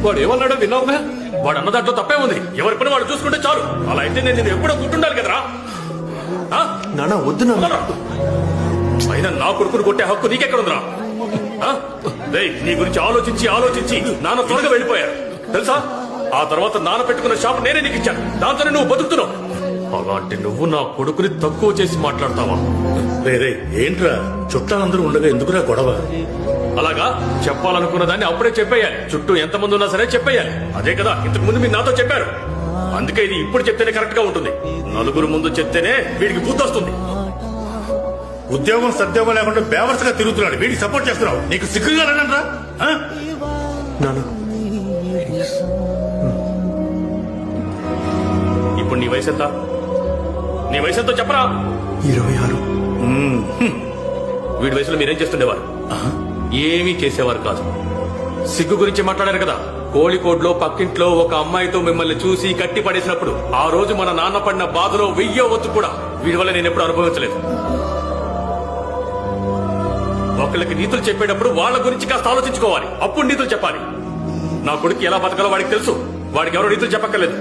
వాడు ఏమన్నాడో విన్నావుగా? వాడు అన్న దాంట్లో తప్పే ఉంది. ఎవరి పని వాడు చూసుకుంటే చాలు. అలా అయితే నేను ఎప్పుడో గుర్తుండాలి కదరా. నాన్న వద్దు నాన్న. అయినా నా కొడుకును కొట్టే హక్కు నీకెక్కడుందిరా? నీ గురించి ఆలోచించి ఆలోచించి నాన్న త్వరగా వెళ్ళిపోయారు తెలుసా. ఆ తర్వాత నాన్న పెట్టుకున్న షాప్ నేనే నీకు ఇచ్చాను. దాంతోనే నువ్వు బతుకుతున్నావు. అలాంటి నువ్వు నా కొడుకుని తక్కువ చేసి మాట్లాడతావా? రే ఏంట్రా, చుట్టాలందరూ ఉండగా ఎందుకురా గొడవ? అలాగా చెప్పాలనుకున్న దాన్ని అప్పుడే చెప్పేయాలి. చుట్టూ ఎంతమంది ఉన్నా సరే చెప్పేయాలి. అదే కదా ఇంతకు ముందు మీరు నాతో చెప్పారు. అందుకే ఇది ఇప్పుడు చెప్తేనే కరెక్ట్ గా ఉంటుంది. నలుగురు ముందు చెప్తేనే వీడికి బుద్ధి వస్తుంది. ఉద్యోగం సద్యోగం లేకుండా బేవర్స్ గా తిరుగుతున్నాడు. వీడికి సపోర్ట్ చేస్తున్నావు. నీకు సిగ్గుగా లేదంట్రా? నాన్న ఇప్పుడు నీ వయసు ఎంత? నీ వయసు ఎంతో చెప్పరా? 26. వీడి వయసులో మీరేం చేస్తుండేవారు? ఏమీ చేసేవారు కాదు. సిగ్గు గురించి మాట్లాడారు కదా. కోళికోడ్లో పక్కింట్లో ఒక అమ్మాయితో మిమ్మల్ని చూసి కట్టి పడేసినప్పుడు ఆ రోజు మన నాన్న పడిన బాధలో వెయ్యో వద్దు కూడా వీడి వల్ల నేను ఎప్పుడు అనుభవించలేదు. ఒకళ్ళకి నీతులు చెప్పేటప్పుడు వాళ్ళ గురించి కాస్త ఆలోచించుకోవాలి. అప్పుడు నీతులు చెప్పాలి. నా కొడుకు ఎలా బతకాలో వాడికి తెలుసు. వాడికి ఎవరో నీతులు చెప్పక్కర్లేదు.